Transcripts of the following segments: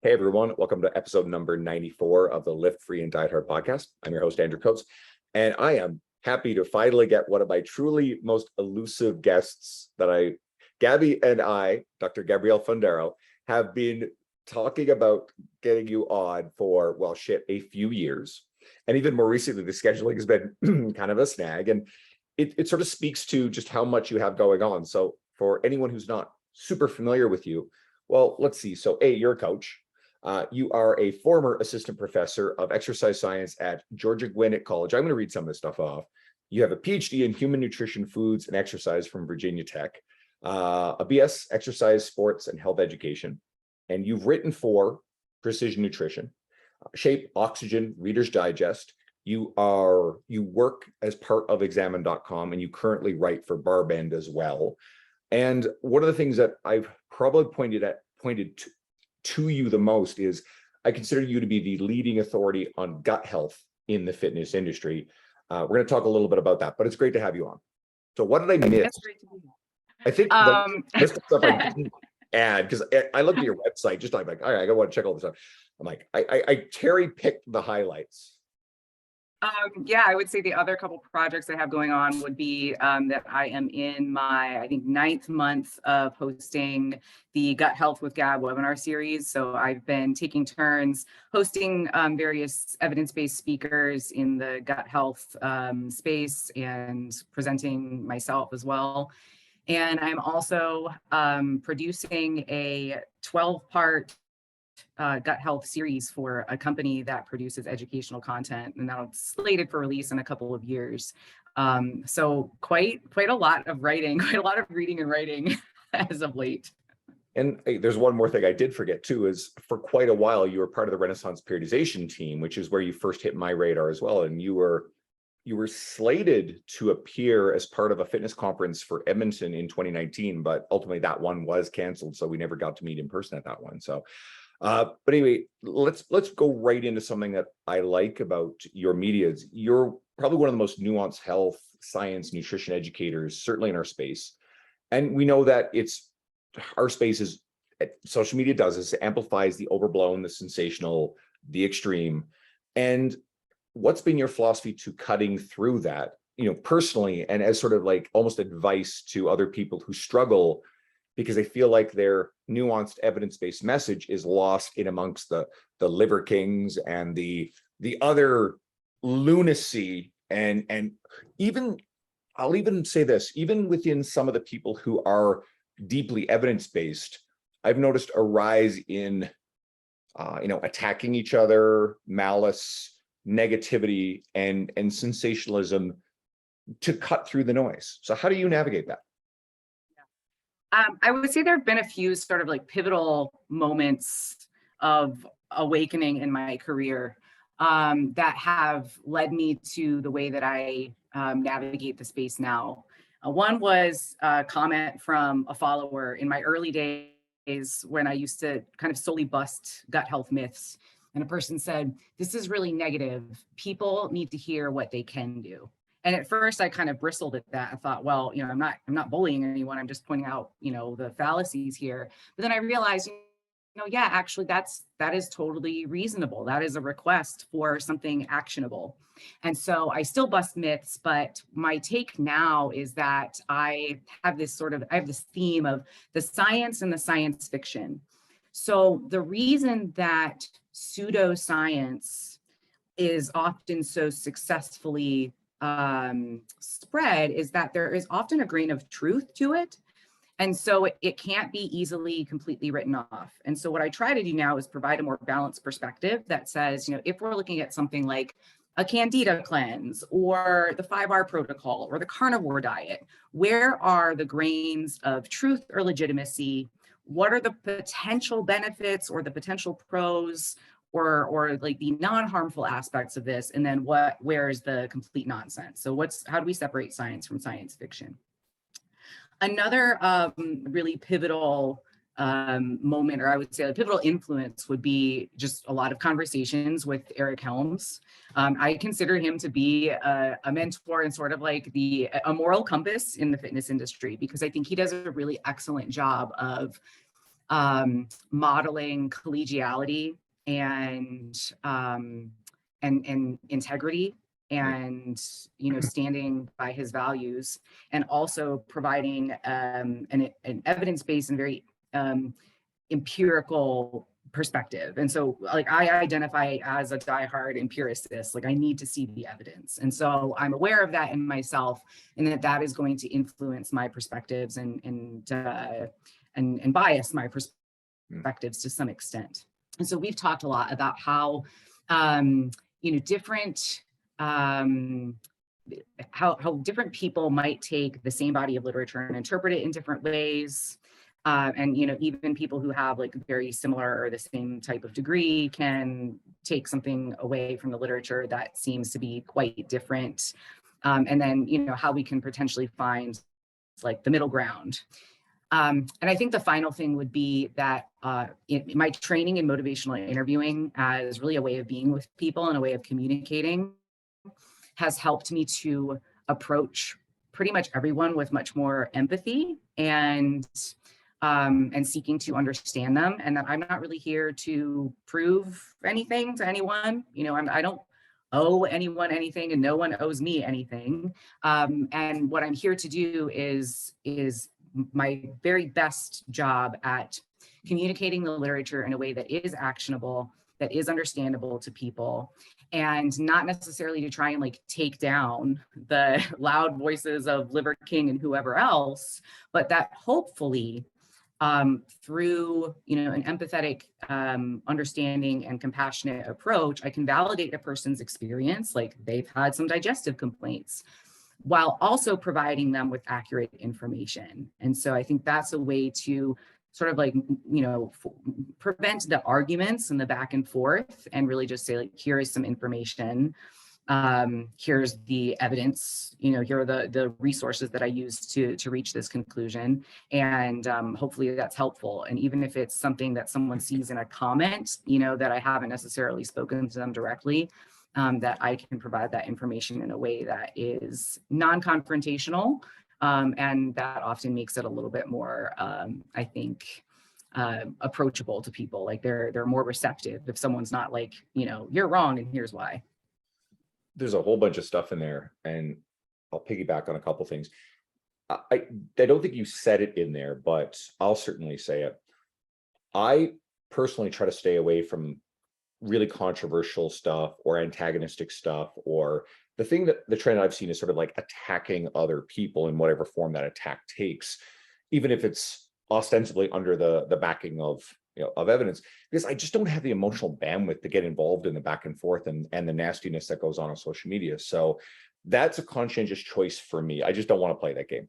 Hey everyone, welcome to episode number 94 of the Lift Free and Diet Hard podcast. I'm your host, Andrew Coates, and I am happy to finally get one of my truly most elusive guests Gabby and I, Dr. Gabrielle Fundaro, have been talking about getting you on for, a few years. And even more recently, the scheduling has been kind of a snag, and it sort of speaks to just how much you have going on. So for anyone who's not super familiar with you, well, let's see. So you're a coach. You are a former assistant professor of exercise science at Georgia Gwinnett College. I'm going to read some of this stuff off. You have a PhD in human nutrition, foods, and exercise from Virginia Tech, a BS exercise, sports, and health education. And you've written for Precision Nutrition, Shape, Oxygen, Reader's Digest. You work as part of examine.com, and you currently write for Barbend as well. And one of the things that I've probably pointed to you the most is I consider you to be the leading authority on gut health in the fitness industry. We're going to talk a little bit about that, but it's great to have you on. So what did I miss? I think the list of stuff I didn't add, because I looked at your website, just like, all right, I want to check all this out. I'm like, I cherry picked the highlights. I would say the other couple projects I have going on would be that I am in my, I think, 9th month of hosting the Gut Health with Gab webinar series. So I've been taking turns hosting various evidence-based speakers in the gut health space and presenting myself as well. And I'm also producing a 12-part gut health series for a company that produces educational content, and now it's slated for release in a couple of years. So quite a lot of writing, quite a lot of reading and writing as of late. And there's one more thing I did forget too, is for quite a while you were part of the Renaissance periodization team, which is where you first hit my radar as well. And you were slated to appear as part of a fitness conference for Edmonton in 2019, but ultimately that one was canceled, so we never got to meet in person at that one. So but anyway, let's go right into something that I like about your media. You're probably one of the most nuanced health, science, nutrition educators, certainly in our space. And we know that our space is, social media does is it amplifies the overblown, the sensational, the extreme. And what's been your philosophy to cutting through that, personally, and as sort of like almost advice to other people who struggle because they feel like their nuanced evidence-based message is lost in amongst the liver kings and the other lunacy, and even, I'll even say this, even within some of the people who are deeply evidence-based, I've noticed a rise in attacking each other, malice, negativity, and sensationalism to cut through the noise. So how do you navigate that? I would say there have been a few sort of like pivotal moments of awakening in my career that have led me to the way that I navigate the space now. One was a comment from a follower in my early days when I used to kind of solely bust gut health myths. And a person said, "This is really negative. People need to hear what they can do." And at first I kind of bristled at that. I thought, well, I'm not bullying anyone. I'm just pointing out, the fallacies here. But then I realized, actually that is totally reasonable. That is a request for something actionable. And so I still bust myths, but my take now is that I have this theme of the science and the science fiction. So the reason that pseudoscience is often so successfully spread is that there is often a grain of truth to it. And so it can't be easily completely written off. And so what I try to do now is provide a more balanced perspective that says, if we're looking at something like a Candida cleanse or the 5R protocol or the carnivore diet, where are the grains of truth or legitimacy? What are the potential benefits or the potential pros or like the non-harmful aspects of this? And then where is the complete nonsense? So how do we separate science from science fiction? Another really pivotal moment, or I would say a pivotal influence, would be just a lot of conversations with Eric Helms. I consider him to be a mentor and sort of like a moral compass in the fitness industry, because I think he does a really excellent job of modeling collegiality and integrity, and standing by his values, and also providing an evidence-based and very empirical perspective. And so, like, I identify as a diehard empiricist. Like, I need to see the evidence, and so I'm aware of that in myself, and that is going to influence my perspectives and bias my perspectives to some extent. And so we've talked a lot about how different how different people might take the same body of literature and interpret it in different ways. And even people who have like very similar or the same type of degree can take something away from the literature that seems to be quite different. And then how we can potentially find like the middle ground. And I think the final thing would be that my training in motivational interviewing as really a way of being with people and a way of communicating has helped me to approach pretty much everyone with much more empathy and seeking to understand them, and that I'm not really here to prove anything to anyone. I don't owe anyone anything, and no one owes me anything. And what I'm here to do is my very best job at communicating the literature in a way that is actionable, that is understandable to people, and not necessarily to try and like take down the loud voices of Liver King and whoever else, but that hopefully through an empathetic understanding and compassionate approach, I can validate a person's experience, like they've had some digestive complaints, while also providing them with accurate information. And so I think that's a way to sort of like, prevent the arguments and the back and forth, and really just say, like, here is some information. Here's the evidence, here are the resources that I used to reach this conclusion. And hopefully that's helpful. And even if it's something that someone sees in a comment, that I haven't necessarily spoken to them directly, that I can provide that information in a way that is non-confrontational, and that often makes it a little bit more, I think, approachable to people. Like they're more receptive if someone's not like, you're wrong and here's why. There's a whole bunch of stuff in there, and I'll piggyback on a couple things. I don't think you said it in there, but I'll certainly say it. I personally try to stay away from really controversial stuff or antagonistic stuff, or the thing that the trend I've seen is sort of like attacking other people in whatever form that attack takes, even if it's ostensibly under the backing of evidence, because I just don't have the emotional bandwidth to get involved in the back and forth and the nastiness that goes on social media. So that's a conscientious choice for me. I just don't want to play that game.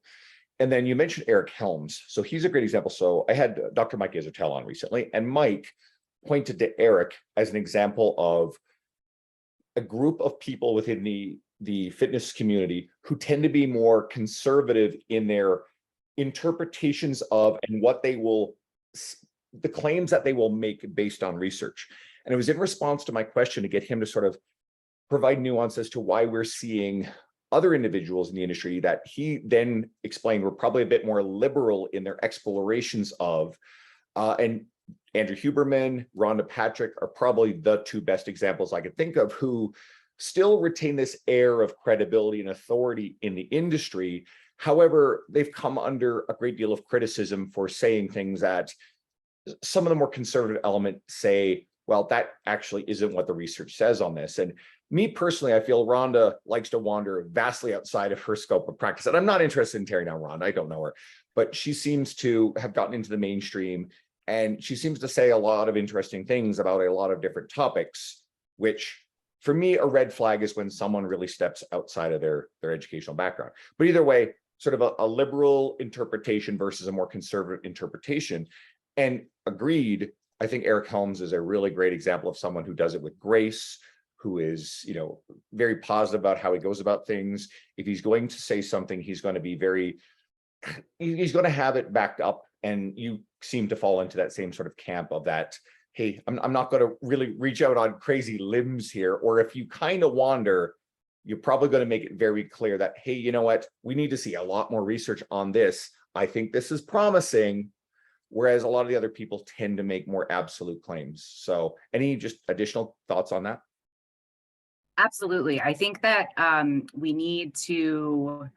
And then you mentioned Eric Helms. So he's a great example. So I had Dr. Mike Isertel on recently, and Mike pointed to Eric as an example of a group of people within the fitness community who tend to be more conservative in their interpretations of and the claims that they will make based on research. And it was in response to my question to get him to sort of provide nuance as to why we're seeing other individuals in the industry that he then explained were probably a bit more liberal in their explorations of, and Andrew Huberman, Rhonda Patrick are probably the two best examples I could think of, who still retain this air of credibility and authority in the industry. However, they've come under a great deal of criticism for saying things that some of the more conservative elements say, well, that actually isn't what the research says on this. And me personally, I feel Rhonda likes to wander vastly outside of her scope of practice. And I'm not interested in tearing down Rhonda. I don't know her, but she seems to have gotten into the mainstream, and she seems to say a lot of interesting things about a lot of different topics, which for me, a red flag is when someone really steps outside of their educational background. But either way, sort of a liberal interpretation versus a more conservative interpretation. And agreed, I think Eric Helms is a really great example of someone who does it with grace, who is, very positive about how he goes about things. If he's going to say something, he's going to be he's going to have it backed up. And you seem to fall into that same sort of camp of that, hey, I'm not going to really reach out on crazy limbs here. Or if you kind of wander, you're probably going to make it very clear that, hey, you know what, we need to see a lot more research on this. I think this is promising. whereas a lot of the other people tend to make more absolute claims. So any just additional thoughts on that? Absolutely. I think that we need to,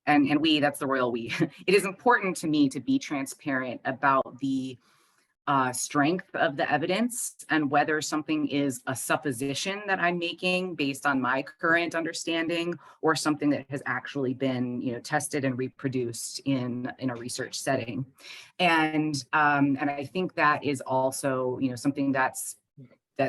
and we, that's the royal we, it is important to me to be transparent about the strength of the evidence and whether something is a supposition that I'm making based on my current understanding or something that has actually been, tested and reproduced in a research setting. And I think that is also, something that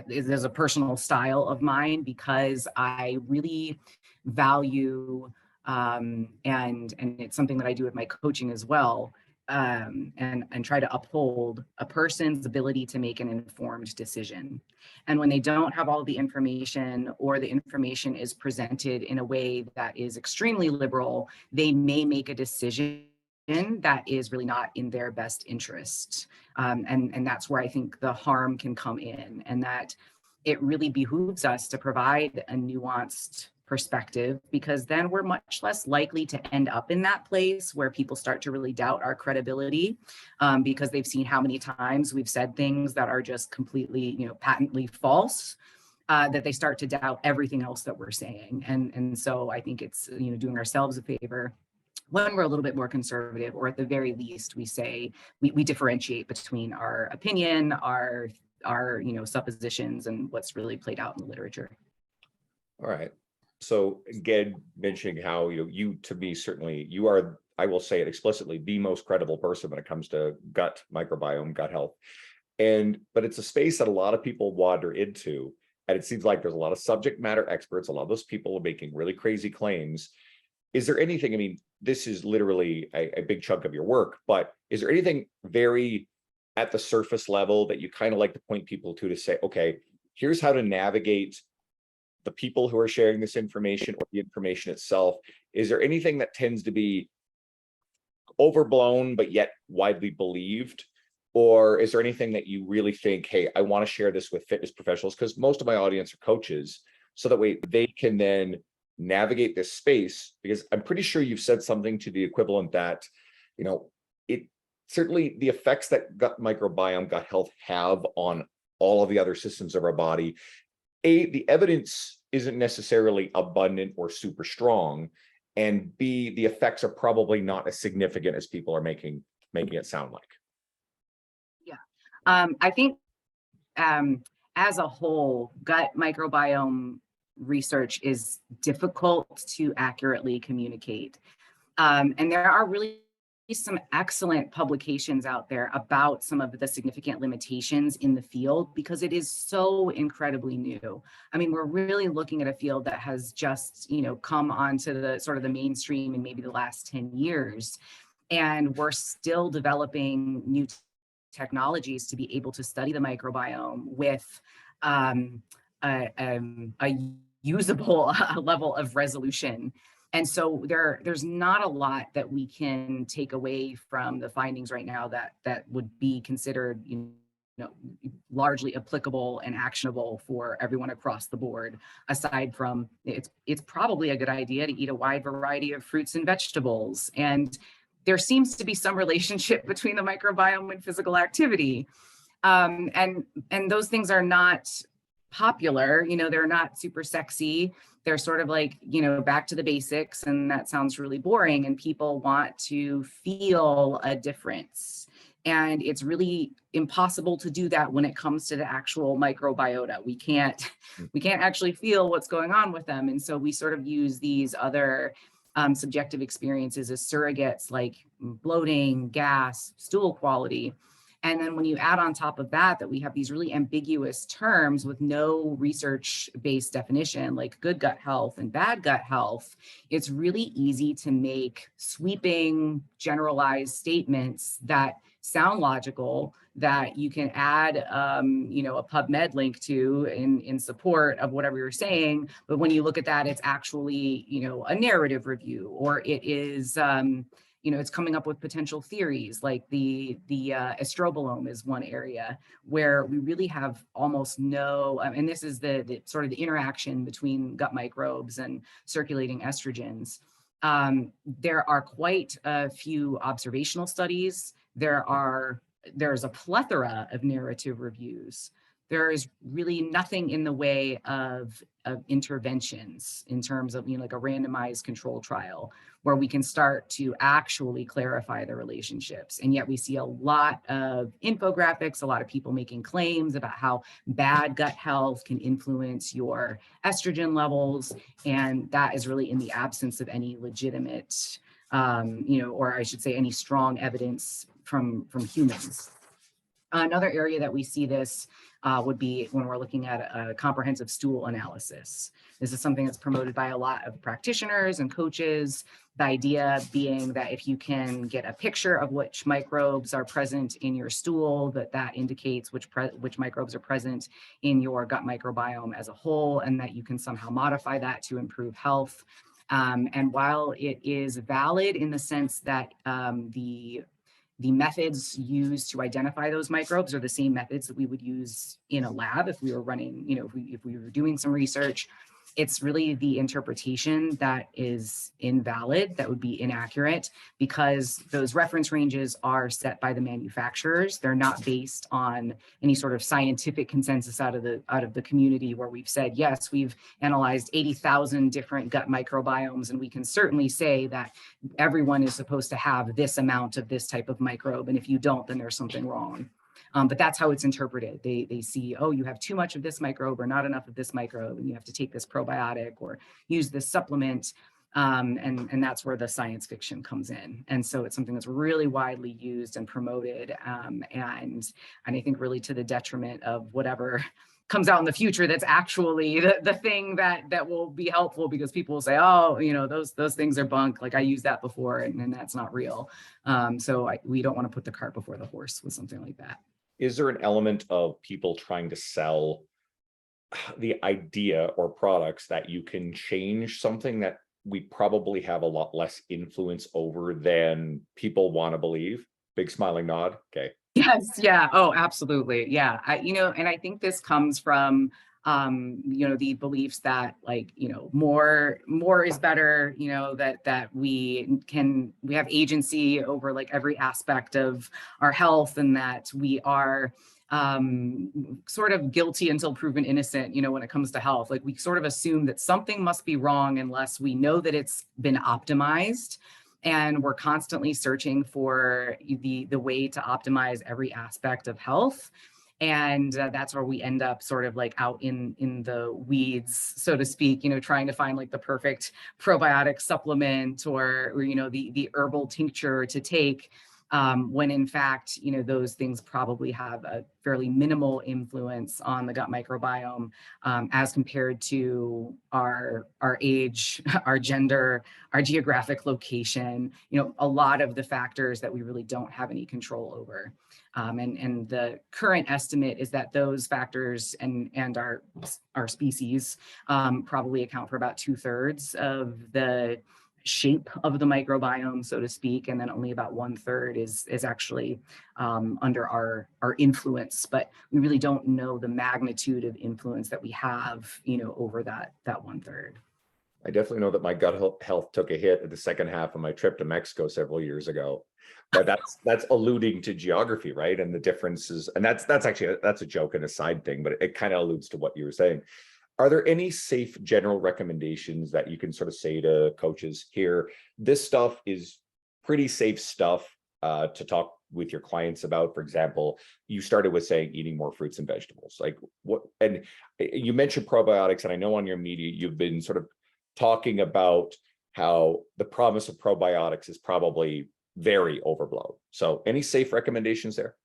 is a personal style of mine, because I really value and it's something that I do with my coaching as well, and try to uphold a person's ability to make an informed decision. And when they don't have all the information, or the information is presented in a way that is extremely liberal, they may make a decision that is really not in their best interest. And that's where I think the harm can come in, and that it really behooves us to provide a nuanced perspective, because then we're much less likely to end up in that place where people start to really doubt our credibility, because they've seen how many times we've said things that are just completely, patently false, that they start to doubt everything else that we're saying. And so I think it's, doing ourselves a favor when we're a little bit more conservative, or at the very least, we say we differentiate between our opinion, our suppositions, and what's really played out in the literature. All right. So again, mentioning how you to me, certainly you are, I will say it explicitly, the most credible person when it comes to gut microbiome, gut health. But it's a space that a lot of people wander into. And it seems like there's a lot of subject matter experts, a lot of those people are making really crazy claims. Is there anything, I mean, this is literally a big chunk of your work, but is there anything very at the surface level that you kind of like to point people to say, okay, here's how to navigate the people who are sharing this information or the information itself? Is there anything that tends to be overblown but yet widely believed? Or is there anything that you really think, hey, I want to share this with fitness professionals, because most of my audience are coaches, so that way they can then navigate this space? Because I'm pretty sure you've said something to the equivalent that, it certainly the effects that gut microbiome, gut health have on all of the other systems of our body, the evidence isn't necessarily abundant or super strong, and B, the effects are probably not as significant as people are making it sound like. Yeah. I think as a whole, gut microbiome research is difficult to accurately communicate. And there are really some excellent publications out there about some of the significant limitations in the field, because it is so incredibly new. I mean, we're really looking at a field that has just, come onto the sort of the mainstream in maybe the last 10 years. And we're still developing new technologies to be able to study the microbiome with a usable level of resolution. And so there's not a lot that we can take away from the findings right now that would be considered, largely applicable and actionable for everyone across the board, aside from it's probably a good idea to eat a wide variety of fruits and vegetables. And there seems to be some relationship between the microbiome and physical activity. And those things are not popular, they're not super sexy. They're sort of like, back to the basics, and that sounds really boring, and people want to feel a difference. And it's really impossible to do that when it comes to the actual microbiota. We can't actually feel what's going on with them. And so we sort of use these other subjective experiences as surrogates, like bloating, gas, stool quality. And then when you add on top of that we have these really ambiguous terms with no research-based definition, like good gut health and bad gut health, it's really easy to make sweeping, generalized statements that sound logical, that you can add, a PubMed link to in support of whatever you're saying. But when you look at that, it's actually, a narrative review, or it is, it's coming up with potential theories, like the estrobolome is one area where we really have almost no, and this is the sort of the interaction between gut microbes and circulating estrogens. There are quite a few observational studies there's a plethora of narrative reviews. There is really nothing in the way of interventions in terms of, like a randomized control trial where we can start to actually clarify the relationships. And yet we see a lot of infographics, a lot of people making claims about how bad gut health can influence your estrogen levels. And that is really in the absence of any legitimate, or I should say any strong evidence from humans. Another area that we see this would be when we're looking at a comprehensive stool analysis. This is something that's promoted by a lot of practitioners and coaches. The idea being that if you can get a picture of which microbes are present in your stool, that indicates which microbes are present in your gut microbiome as a whole, and that you can somehow modify that to improve health. And while it is valid in the sense that the methods used to identify those microbes are the same methods that we would use in a lab if we were running, if we were doing some research. It's really the interpretation that is invalid, that would be inaccurate, because those reference ranges are set by the manufacturers. They're not based on any sort of scientific consensus out of the community where we've said, yes, we've analyzed 80,000 different gut microbiomes, and we can certainly say that everyone is supposed to have this amount of this type of microbe, and if you don't, then there's something wrong. But that's how it's interpreted. They see, oh, you have too much of this microbe or not enough of this microbe, and you have to take this probiotic or use this supplement. And that's where the science fiction comes in. And so it's something that's really widely used and promoted. And I think really to the detriment of whatever comes out in the future that's actually the thing that will be helpful, because people will say, oh, those things are bunk. Like I used that before and that's not real. So we don't want to put the cart before the horse with something like that. Is there an element of people trying to sell the idea or products that you can change something that we probably have a lot less influence over than people want to believe? Big smiling nod. Okay. Yes. Yeah. Oh, absolutely. Yeah. And I think this comes from, the beliefs that more is better, that we have agency over like every aspect of our health, and that we are sort of guilty until proven innocent, when it comes to health. Like we sort of assume that something must be wrong unless we know that it's been optimized. And we're constantly searching for the way to optimize every aspect of health. And that's where we end up sort of like out in the weeds, so to speak, trying to find like the perfect probiotic supplement or the herbal tincture to take, when in fact, those things probably have a fairly minimal influence on the gut microbiome, as compared to our age, our gender, our geographic location, a lot of the factors that we really don't have any control over. And the current estimate is that those factors and our species probably account for about 2/3 of the shape of the microbiome, so to speak, and then only about 1/3 is actually under our influence. But we really don't know the magnitude of influence that we have, over that 1/3. I definitely know that my gut health took a hit at the second half of my trip to Mexico several years ago. But that's alluding to geography, right? And the differences. And that's a joke and a side thing, but it kind of alludes to what you were saying. Are there any safe general recommendations that you can sort of say to coaches here? This stuff is pretty safe stuff to talk with your clients about. For example, you started with saying eating more fruits and vegetables. Like what? And you mentioned probiotics, and I know on your media you've been sort of talking about how the promise of probiotics is probably very overblown. So any safe recommendations there?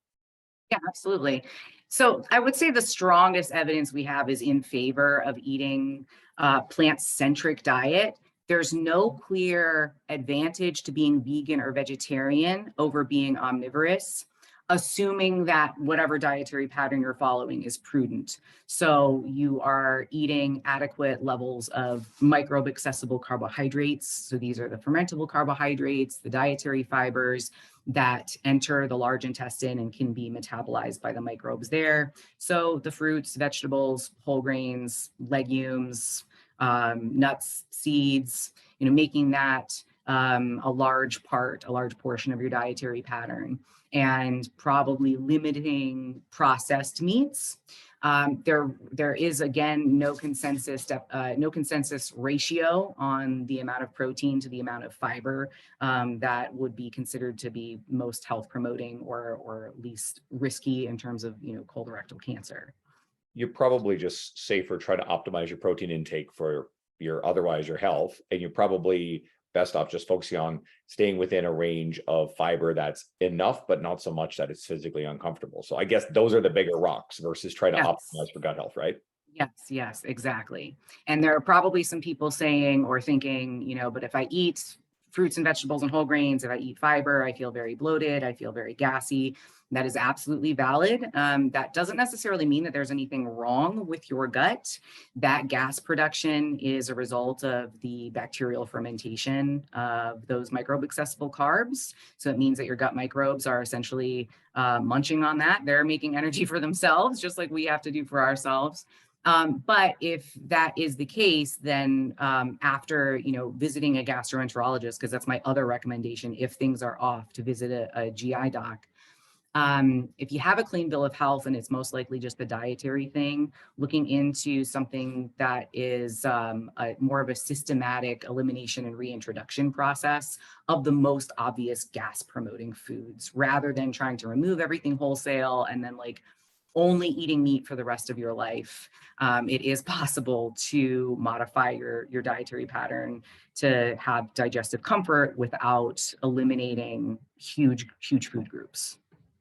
Yeah, absolutely. So I would say the strongest evidence we have is in favor of eating a plant-centric diet. There's no clear advantage to being vegan or vegetarian over being omnivorous, assuming that whatever dietary pattern you're following is prudent. So you are eating adequate levels of microbe accessible carbohydrates. So these are the fermentable carbohydrates, the dietary fibers that enter the large intestine and can be metabolized by the microbes there. So the fruits, vegetables, whole grains, legumes, nuts, seeds, making that a large portion of your dietary pattern. and probably limiting processed meats. There is, again, no consensus ratio on the amount of protein to the amount of fiber that would be considered to be most health promoting or least risky in terms of, colorectal cancer. You're probably just safer trying to optimize your protein intake for your health, and you're probably best off just focusing on staying within a range of fiber that's enough, but not so much that it's physically uncomfortable. So I guess those are the bigger rocks versus trying to optimize for gut health, right? Yes, exactly. And there are probably some people saying or thinking, but if I eat fruits and vegetables and whole grains, if I eat fiber, I feel very bloated, I feel very gassy. That is absolutely valid. That doesn't necessarily mean that there's anything wrong with your gut. That gas production is a result of the bacterial fermentation of those microbe accessible carbs. So it means that your gut microbes are essentially munching on that. They're making energy for themselves, just like we have to do for ourselves. But if that is the case, then after, visiting a gastroenterologist, because that's my other recommendation, if things are off, to visit a GI doc. If you have a clean bill of health and it's most likely just the dietary thing, looking into something that is more of a systematic elimination and reintroduction process of the most obvious gas promoting foods, rather than trying to remove everything wholesale and then only eating meat for the rest of your life. It is possible to modify your dietary pattern to have digestive comfort without eliminating huge food groups.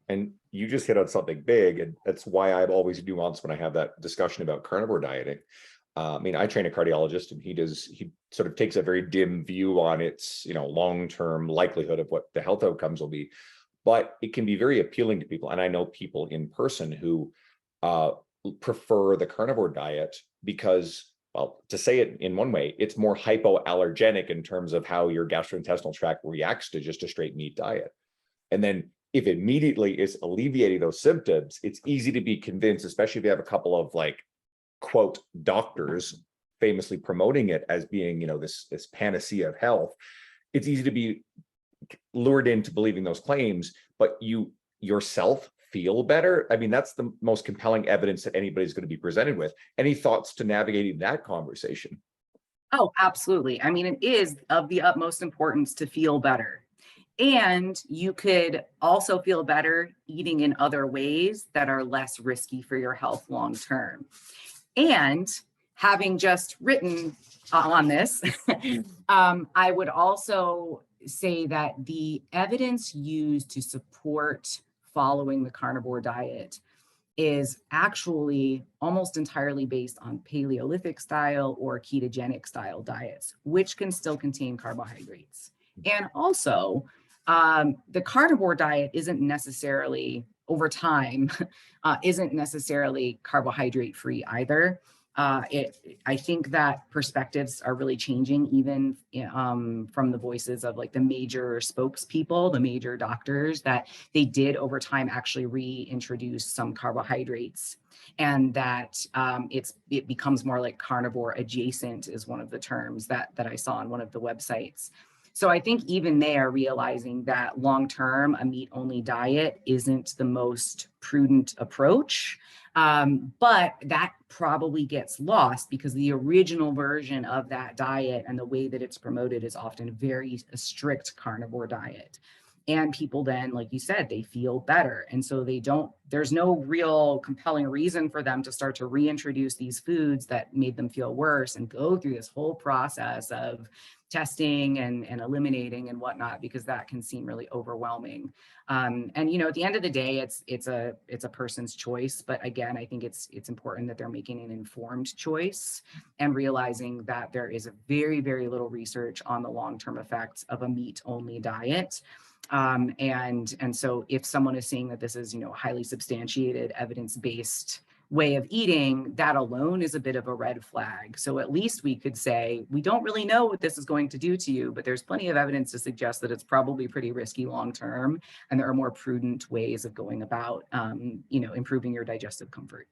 And you just hit on something big, and that's why I've always nuanced when I have that discussion about carnivore dieting. I train a cardiologist, and he sort of takes a very dim view on its, long-term likelihood of what the health outcomes will be. But it can be very appealing to people. And I know people in person who prefer the carnivore diet because, well, to say it in one way, it's more hypoallergenic in terms of how your gastrointestinal tract reacts to just a straight meat diet. And then if immediately is alleviating those symptoms, it's easy to be convinced, especially if you have a couple of quote doctors famously promoting it as being, this panacea of health. It's easy to be lured into believing those claims, but you yourself feel better. I mean, that's the most compelling evidence that anybody's going to be presented with. Any thoughts to navigating that conversation? Oh, absolutely. I mean, it is of the utmost importance to feel better. And you could also feel better eating in other ways that are less risky for your health long term. And having just written on this, I would also say that the evidence used to support following the carnivore diet is actually almost entirely based on Paleolithic style or ketogenic style diets, which can still contain carbohydrates. And also, the carnivore diet isn't necessarily, over time, isn't necessarily carbohydrate free either. I think that perspectives are really changing, even from the voices of the major spokespeople, the major doctors, that they did over time actually reintroduce some carbohydrates, and that it becomes more like carnivore adjacent is one of the terms that I saw on one of the websites. So I think even they are realizing that long-term, a meat-only diet isn't the most prudent approach. But that probably gets lost because the original version of that diet and the way that it's promoted is often a strict carnivore diet. And people then, like you said, they feel better. And so there's no real compelling reason for them to start to reintroduce these foods that made them feel worse and go through this whole process of testing and eliminating and whatnot, because that can seem really overwhelming. And at the end of the day, it's a person's choice. But again, I think it's important that they're making an informed choice and realizing that there is a very, very little research on the long-term effects of a meat-only diet. And so if someone is saying that this is, highly substantiated, evidence-based way of eating, that alone is a bit of a red flag. So at least we could say, we don't really know what this is going to do to you, but there's plenty of evidence to suggest that it's probably pretty risky long-term. And there are more prudent ways of going about, improving your digestive comfort.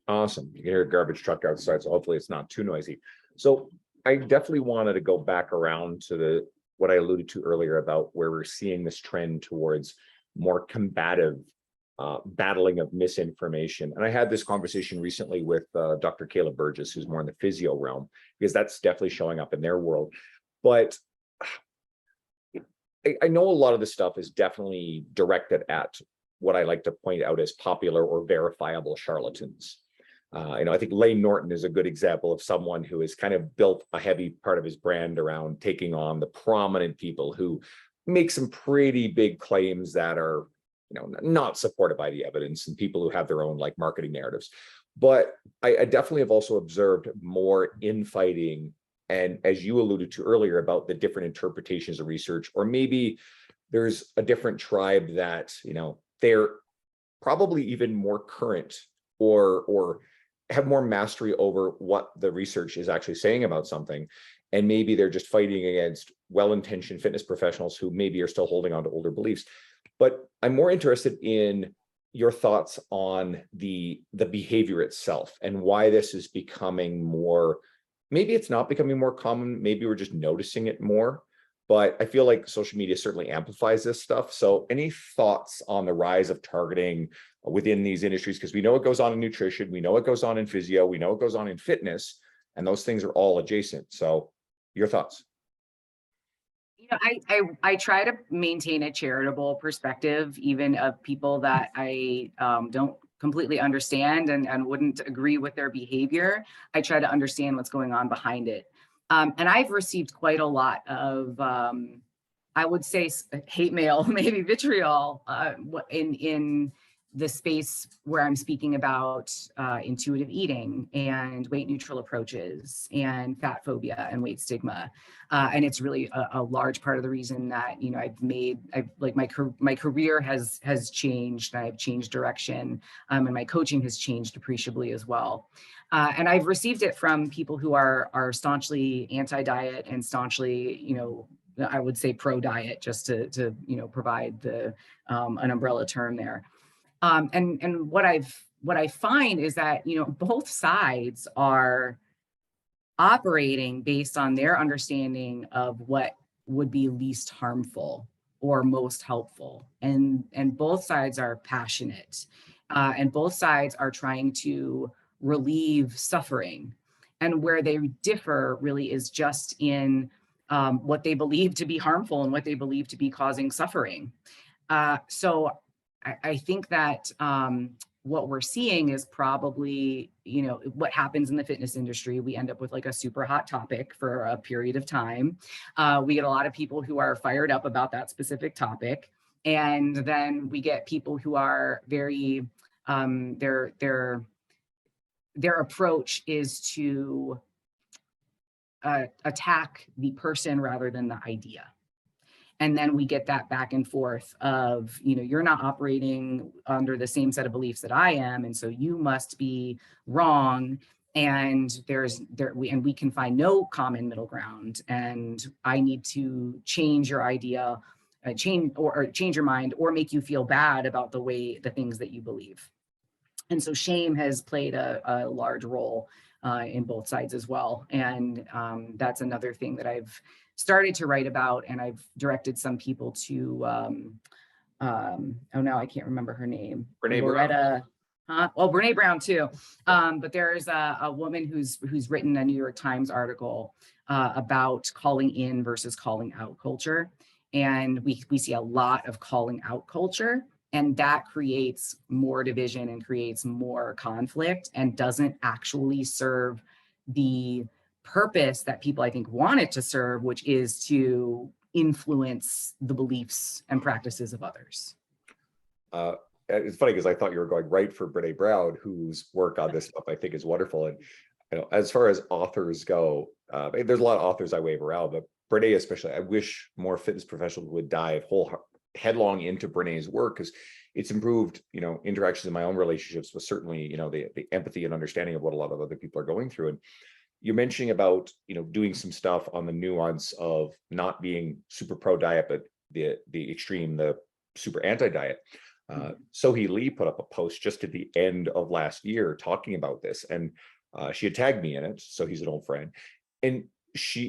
Awesome. You can hear a garbage truck outside, so hopefully it's not too noisy. So I definitely wanted to go back around to what I alluded to earlier about where we're seeing this trend towards more combative battling of misinformation. And I had this conversation recently with Dr. Caleb Burgess, who's more in the physio realm, because that's definitely showing up in their world. But I know a lot of this stuff is definitely directed at what I like to point out as popular or verifiable charlatans. I think Lane Norton is a good example of someone who has kind of built a heavy part of his brand around taking on the prominent people who make some pretty big claims that are, not supported by the evidence, and people who have their own like marketing narratives. But I definitely have also observed more infighting, and as you alluded to earlier about the different interpretations of research, or maybe there's a different tribe that, they're probably even more current or have more mastery over what the research is actually saying about something. And maybe they're just fighting against well-intentioned fitness professionals who maybe are still holding on to older beliefs. But I'm more interested in your thoughts on the behavior itself and why this is becoming more, maybe it's not becoming more common, maybe we're just noticing it more, but I feel like social media certainly amplifies this stuff. So any thoughts on the rise of targeting within these industries? Because we know it goes on in nutrition, we know it goes on in physio, we know it goes on in fitness, and those things are all adjacent. So your thoughts? I try to maintain a charitable perspective, even of people that I don't completely understand and wouldn't agree with their behavior. I try to understand what's going on behind it. And I've received quite a lot of, I would say, hate mail, maybe vitriol, in the space where I'm speaking about intuitive eating and weight neutral approaches and fat phobia and weight stigma. And it's really a large part of the reason that, my career has changed, and I've changed direction, and my coaching has changed appreciably as well. And I've received it from people who are staunchly anti-diet and staunchly, I would say pro-diet, just to provide an umbrella term there. And what I find is that, both sides are operating based on their understanding of what would be least harmful or most helpful. And both sides are passionate, and both sides are trying to relieve suffering. And where they differ really is just in what they believe to be harmful and what they believe to be causing suffering. So I think that what we're seeing is probably, what happens in the fitness industry. We end up with like a super hot topic for a period of time. We get a lot of people who are fired up about that specific topic. And then we get people who are very, their approach is to attack the person rather than the idea. And then we get that back and forth of, you're not operating under the same set of beliefs that I am, and so you must be wrong. And we can find no common middle ground. And I need to change your idea, change your mind, or make you feel bad about the things that you believe. And so shame has played a large role in both sides as well. And that's another thing that I've started to write about, and I've directed some people to, I can't remember her name. Brene Loretta, Brown. Well, Brene Brown too. But there's a woman who's written a New York Times article about calling in versus calling out culture. And we see a lot of calling out culture, and that creates more division and creates more conflict and doesn't actually serve the purpose that people, I think, want it to serve, which is to influence the beliefs and practices of others. It's funny because I thought you were going right for Brene Brown, whose work on this stuff I think is wonderful. And as far as authors go, there's a lot of authors I wave around, but Brene especially, I wish more fitness professionals would dive headlong into Brene's work, because it's improved, interactions in my own relationships, but certainly, the empathy and understanding of what a lot of other people are going through. And you're mentioning about, doing some stuff on the nuance of not being super pro diet, but the extreme, the super anti-diet. Sohee Lee put up a post just at the end of last year talking about this, and she had tagged me in it. So he's an old friend, and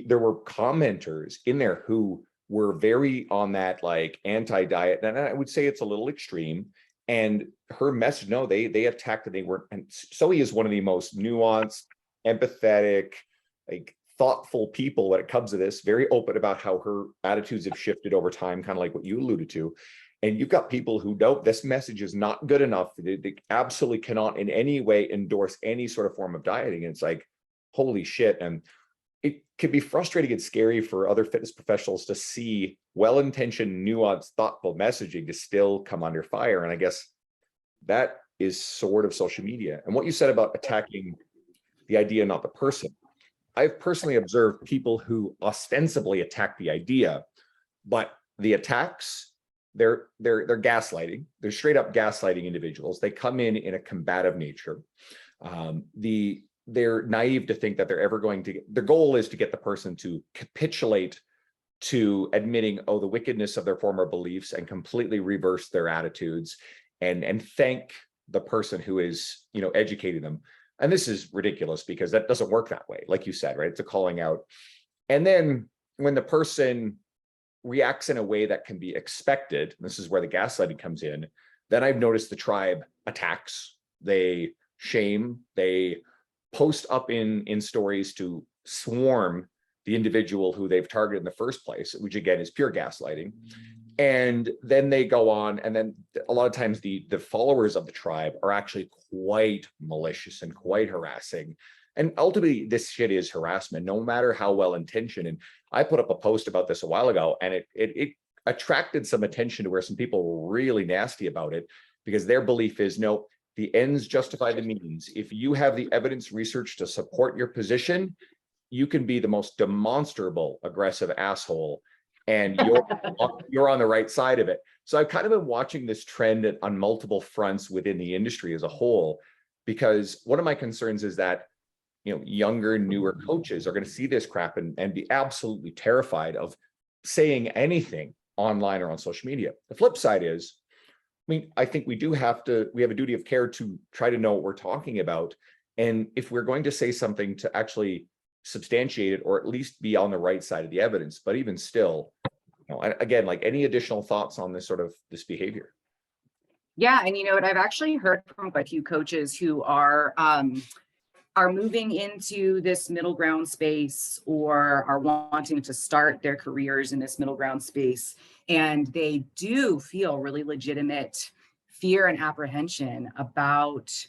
there were commenters in there who were very on that like anti-diet, and I would say it's a little extreme. And her message, no, they attacked and they were, and Zoe is one of the most nuanced, empathetic, like thoughtful people when it comes to this, very open about how her attitudes have shifted over time, kind of like what you alluded to. And you've got people who know this message is not good enough. They absolutely cannot in any way endorse any sort of form of dieting. And it's like, holy shit. And it can be frustrating and scary for other fitness professionals to see well-intentioned, nuanced, thoughtful messaging to still come under fire. And I guess that is sort of social media. And what you said about attacking the idea, not the person. I've personally observed people who ostensibly attack the idea, but the attacks, they're gaslighting. They're straight up gaslighting individuals. They come in a combative nature. They're naive to think that they're ever going to their goal is to get the person to capitulate to admitting, oh, the wickedness of their former beliefs and completely reverse their attitudes and thank the person who is, educating them. And this is ridiculous because that doesn't work that way. Like you said, right? It's a calling out. And then when the person reacts in a way that can be expected, this is where the gaslighting comes in, then I've noticed the tribe attacks, they shame, they post up in stories to swarm the individual who they've targeted in the first place, which again is pure gaslighting. And then they go on, and then a lot of times the followers of the tribe are actually quite malicious and quite harassing. And ultimately, this shit is harassment, no matter how well intentioned. And I put up a post about this a while ago, and it attracted some attention to where some people were really nasty about it, because their belief is, no, the ends justify the means. If you have the evidence research to support your position, you can be the most demonstrable aggressive asshole, and you're on the right side of it. So I've kind of been watching this trend on multiple fronts within the industry as a whole, because one of my concerns is that younger, newer coaches are going to see this crap and be absolutely terrified of saying anything online or on social media. The flip side is, I think we have a duty of care to try to know what we're talking about. And if we're going to say something, to actually substantiate it, or at least be on the right side of the evidence. But even still, again, like, any additional thoughts on this behavior? Yeah, and you know what, I've actually heard from quite a few coaches who are moving into this middle ground space, or are wanting to start their careers in this middle ground space, and they do feel really legitimate fear and apprehension about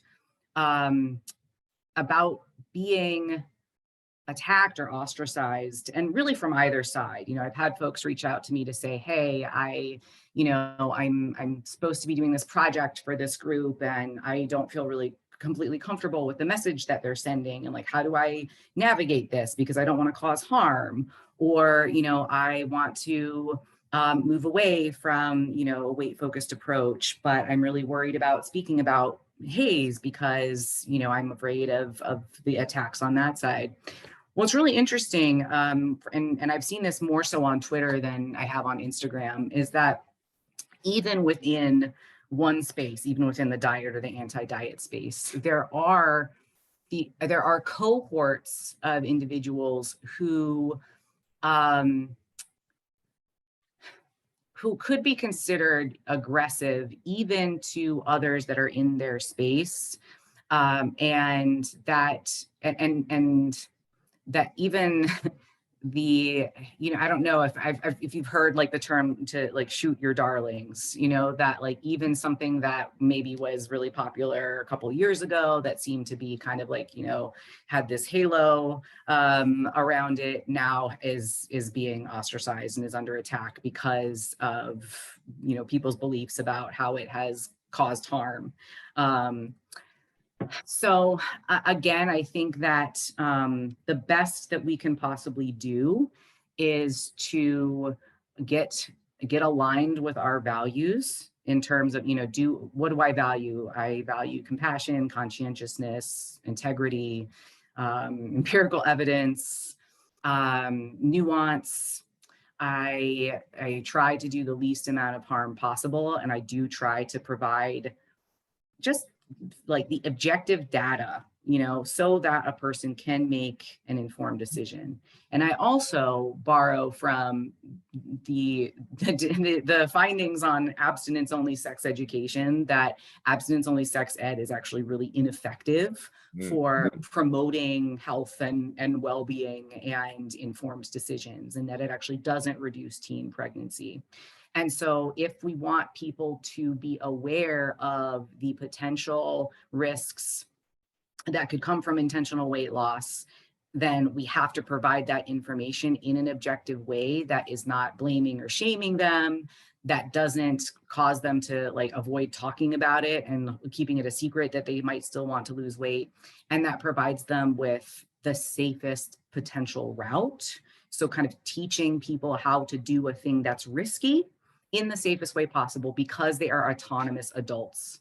being attacked or ostracized, and really from either side. I've had folks reach out to me to say, hey, I'm supposed to be doing this project for this group, and I don't feel really completely comfortable with the message that they're sending, and like, how do I navigate this, because I don't want to cause harm, or I want to move away from a weight focused approach, but I'm really worried about speaking about haze because I'm afraid of the attacks on that side. What's really interesting, and I've seen this more so on Twitter than I have on Instagram, is that even within one space, even within the diet or the anti-diet space, there are cohorts of individuals who could be considered aggressive even to others that are in their space, and that even I don't know if you've heard like the term to like shoot your darlings, that like even something that maybe was really popular a couple of years ago that seemed to be kind of like, had this halo around it, now is being ostracized and is under attack because of, people's beliefs about how it has caused harm. So again, I think that the best that we can possibly do is to get aligned with our values in terms of, what do I value? I value compassion, conscientiousness, integrity, empirical evidence, nuance. I try to do the least amount of harm possible, and I do try to provide just like the objective data, so that a person can make an informed decision. And I also borrow from the findings on abstinence-only sex education that abstinence-only sex ed is actually really ineffective for promoting health and well-being and informed decisions, and that it actually doesn't reduce teen pregnancy. And so if we want people to be aware of the potential risks that could come from intentional weight loss, then we have to provide that information in an objective way that is not blaming or shaming them, that doesn't cause them to avoid talking about it and keeping it a secret that they might still want to lose weight, and that provides them with the safest potential route. So kind of teaching people how to do a thing that's risky in the safest way possible because they are autonomous adults.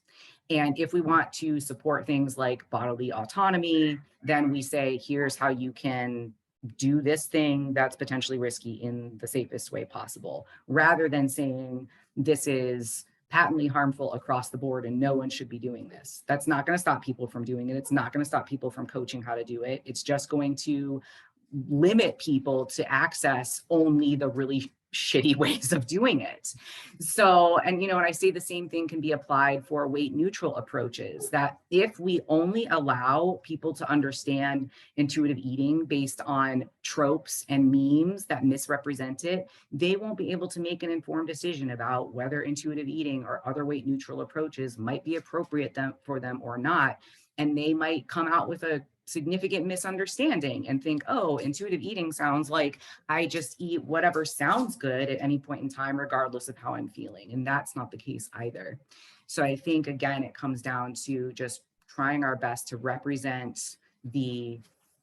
And if we want to support things like bodily autonomy, then we say, here's how you can do this thing that's potentially risky in the safest way possible, rather than saying this is patently harmful across the board and no one should be doing this. That's not going to stop people from doing it. It's not going to stop people from coaching how to do it. It's just going to limit people to access only the really shitty ways of doing it. So, and I say the same thing can be applied for weight neutral approaches, that if we only allow people to understand intuitive eating based on tropes and memes that misrepresent it, they won't be able to make an informed decision about whether intuitive eating or other weight neutral approaches might be appropriate for them or not. And they might come out with a significant misunderstanding and think, oh, intuitive eating sounds like I just eat whatever sounds good at any point in time, regardless of how I'm feeling. And that's not the case either. So I think, again, it comes down to just trying our best to represent the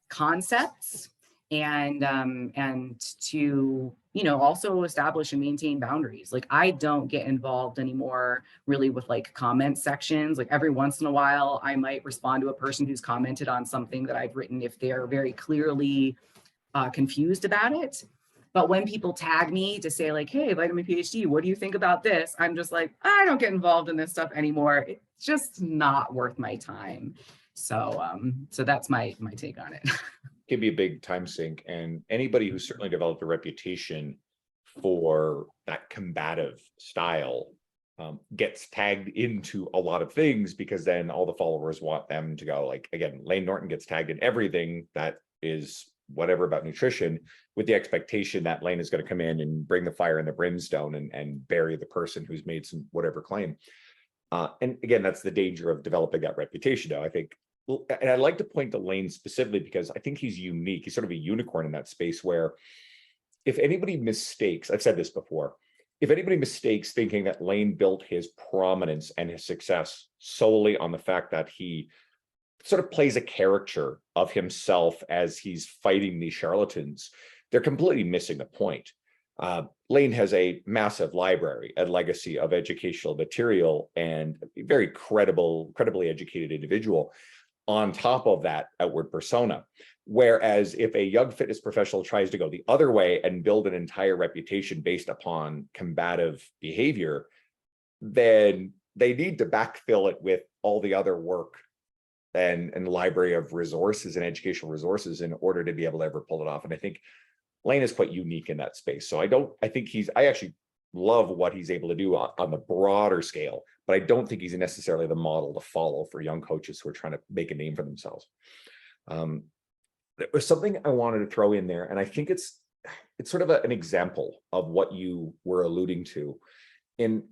concepts and to also establish and maintain boundaries. Like, I don't get involved anymore really with comment sections. Like, every once in a while I might respond to a person who's commented on something that I've written if they're very clearly confused about it. But when people tag me to say hey, Vitamin PhD, what do you think about this? I'm just like, I don't get involved in this stuff anymore. It's just not worth my time. So that's my take on it. Can be a big time sink, and anybody who's certainly developed a reputation for that combative style gets tagged into a lot of things, because then all the followers want them to go again, Layne Norton gets tagged in everything that is whatever about nutrition, with the expectation that Layne is going to come in and bring the fire and the brimstone and bury the person who's made some whatever claim. And again, that's the danger of developing that reputation now, I think. And I'd like to point to Layne specifically because I think he's unique. He's sort of a unicorn in that space where if anybody mistakes, I've said this before, if anybody mistakes thinking that Layne built his prominence and his success solely on the fact that he sort of plays a caricature of himself as he's fighting these charlatans, they're completely missing the point. Layne has a massive library, a legacy of educational material, and a very credibly educated individual on top of that outward persona. Whereas if a young fitness professional tries to go the other way and build an entire reputation based upon combative behavior, then they need to backfill it with all the other work and library of resources and educational resources in order to be able to ever pull it off. And I think Layne is quite unique in that space. So I actually love what he's able to do on the broader scale, but I don't think he's necessarily the model to follow for young coaches who are trying to make a name for themselves. There was something I wanted to throw in there, and I think it's sort of an example of what you were alluding to. And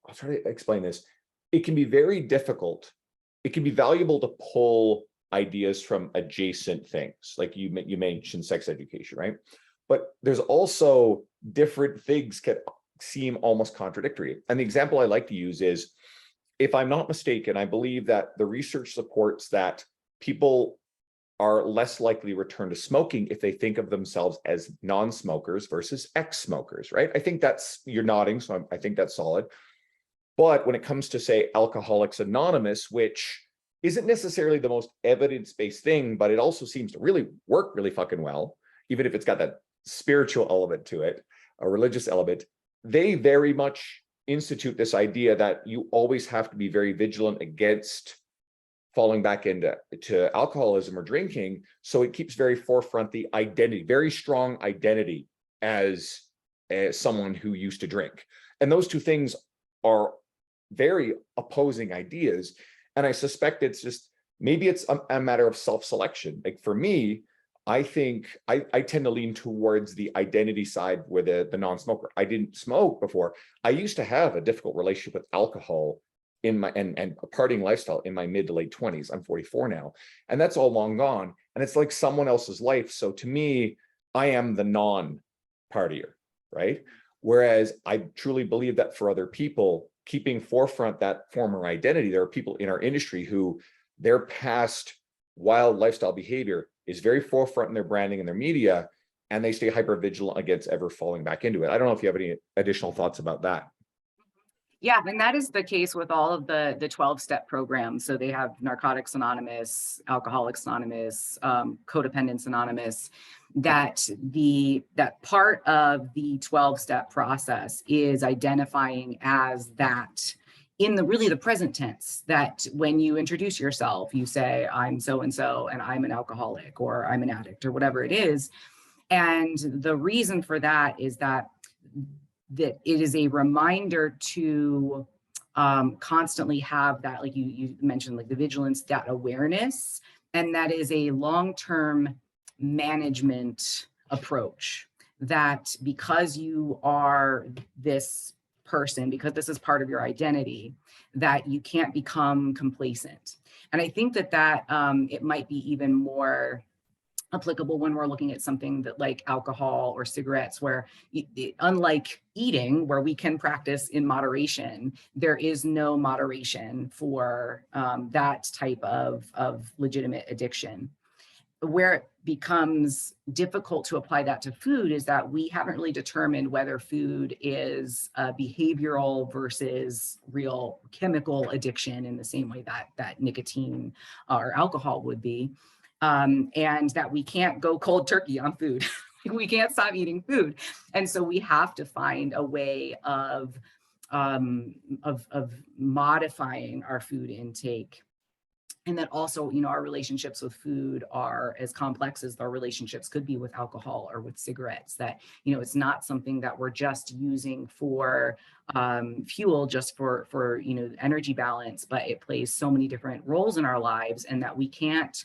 I'll try to explain this. It can be very difficult. It can be valuable to pull ideas from adjacent things, like you mentioned sex education, right? But there's also different things can seem almost contradictory. And the example I like to use is, if I'm not mistaken, I believe that the research supports that people are less likely to return to smoking if they think of themselves as non-smokers versus ex-smokers, right? I think you're nodding, so I think that's solid. But when it comes to, say, Alcoholics Anonymous, which isn't necessarily the most evidence-based thing, but it also seems to really work really fucking well, even if it's got that spiritual element to it, a religious element, they very much institute this idea that you always have to be very vigilant against falling back into alcoholism or drinking. So it keeps very forefront the identity, very strong identity as someone who used to drink. And those two things are very opposing ideas. And I suspect it's just, maybe it's a matter of self-selection. Like for me, I think I tend to lean towards the identity side with the non-smoker. I didn't smoke before. I used to have a difficult relationship with alcohol in my and a partying lifestyle in my mid to late 20s. I'm 44 now, and that's all long gone. And it's like someone else's life. So to me, I am the non-partier, right? Whereas I truly believe that for other people, keeping forefront that former identity, there are people in our industry who their past wild lifestyle behavior is very forefront in their branding and their media, and they stay hyper vigilant against ever falling back into it. I don't know if you have any additional thoughts about that. Yeah, and that is the case with all of the 12-step programs. So they have Narcotics Anonymous, Alcoholics Anonymous, Codependence Anonymous. That part of the 12-step process is identifying as that in the present tense, that when you introduce yourself, you say, I'm so-and-so, and I'm an alcoholic, or I'm an addict, or whatever it is. And the reason for that is that it is a reminder to constantly have that, like you mentioned, like the vigilance, that awareness, and that is a long-term management approach, that because you are this person, because this is part of your identity, that you can't become complacent. And I think that it might be even more applicable when we're looking at something that like alcohol or cigarettes, where unlike eating, where we can practice in moderation, there is no moderation for that type of legitimate addiction. Where it becomes difficult to apply that to food is that we haven't really determined whether food is a behavioral versus real chemical addiction in the same way that nicotine or alcohol would be. And that we can't go cold turkey on food. We can't stop eating food. And so we have to find a way of modifying our food intake. And that also, our relationships with food are as complex as our relationships could be with alcohol or with cigarettes. That, it's not something that we're just using for fuel, just for energy balance, but it plays so many different roles in our lives, and that we can't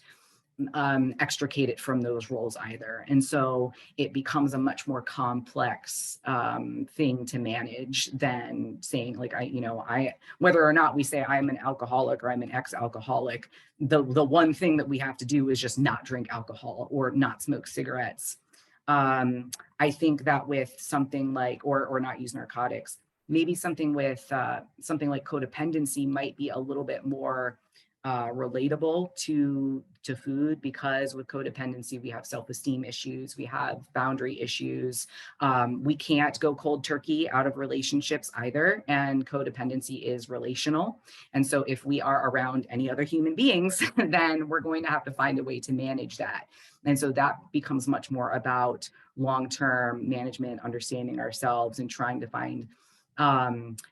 extricate it from those roles either. And so it becomes a much more complex thing to manage than saying, like, I whether or not we say I'm an alcoholic or I'm an ex-alcoholic, the one thing that we have to do is just not drink alcohol or not smoke cigarettes. I think that with something like, or not use narcotics, maybe something with something like codependency might be a little bit more relatable to food, because with codependency we have self-esteem issues, we have boundary issues, we can't go cold turkey out of relationships either, and codependency is relational. And so if we are around any other human beings, then we're going to have to find a way to manage that. And so that becomes much more about long-term management, understanding ourselves, and trying to find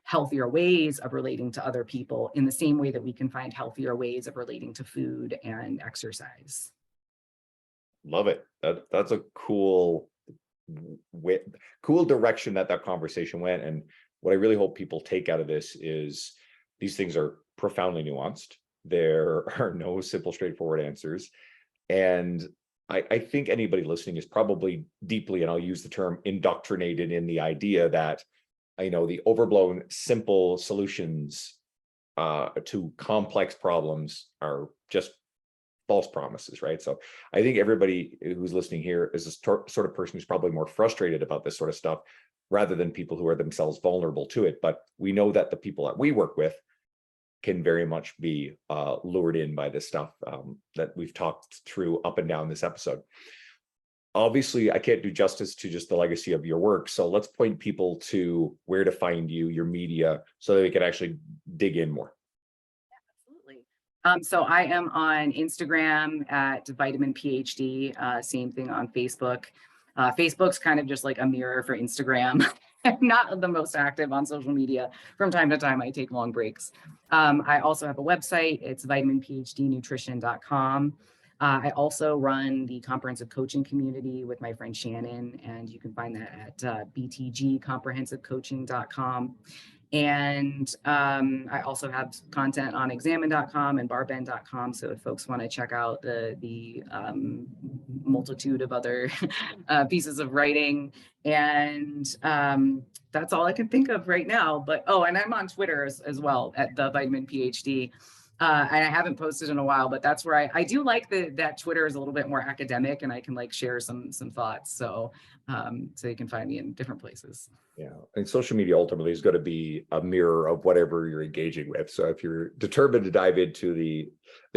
healthier ways of relating to other people, in the same way that we can find healthier ways of relating to food and exercise. Love it. That's a cool direction that conversation went. And what I really hope people take out of this is these things are profoundly nuanced. There are no simple, straightforward answers. And I think anybody listening is probably deeply, and I'll use the term, indoctrinated in the idea that the overblown simple solutions to complex problems are just false promises, right? So I think everybody who's listening here is a sort of person who's probably more frustrated about this sort of stuff, rather than people who are themselves vulnerable to it. But we know that the people that we work with can very much be lured in by this stuff that we've talked through up and down this episode. Obviously, I can't do justice to just the legacy of your work. So let's point people to where to find you, your media, so that we can actually dig in more. Yeah, absolutely. So I am on Instagram at Vitamin PhD, same thing on Facebook. Facebook's kind of just like a mirror for Instagram. I'm not the most active on social media. From time to time, I take long breaks. I also have a website. It's vitaminphdnutrition.com. I also run the comprehensive coaching community with my friend Shannon, and you can find that at btgcomprehensivecoaching.com. And I also have content on examine.com and barbend.com. So if folks want to check out the multitude of other pieces of writing, and that's all I can think of right now. But and I'm on Twitter as well at the Vitamin PhD. And I haven't posted in a while, but that's where I do like that Twitter is a little bit more academic, and I can like share some thoughts. So you can find me in different places. Yeah, and social media ultimately is going to be a mirror of whatever you're engaging with. So if you're determined to dive into the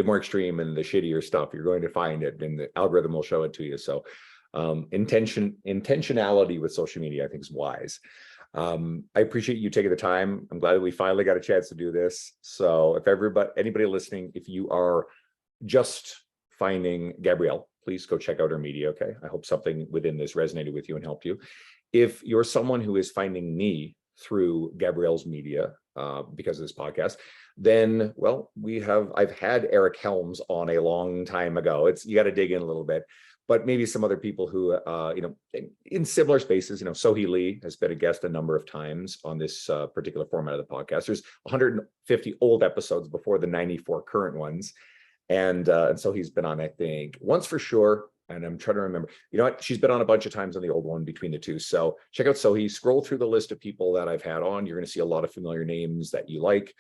more extreme and the shittier stuff, you're going to find it, and the algorithm will show it to you. So intentionality with social media, I think, is wise. I appreciate you taking the time. I'm glad that we finally got a chance to do this. So if anybody listening, if you are just finding Gabrielle, please go check out her media. Okay, I hope something within this resonated with you and helped you. If you're someone who is finding me through Gabrielle's media because of this podcast, then, well, I've had Eric Helms on a long time ago. You got to dig in a little bit, but maybe some other people who, in similar spaces, Sohee Lee has been a guest a number of times on this particular format of the podcast. There's 150 old episodes before the 94 current ones. And so he's been on, I think, once for sure. And I'm trying to remember, you know what? She's been on a bunch of times on the old one between the two. So check out Sohee, scroll through the list of people that I've had on. You're going to see a lot of familiar names that you like.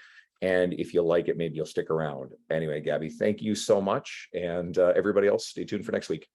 And if you like it, maybe you'll stick around. Anyway, Gabby, thank you so much. And everybody else, stay tuned for next week.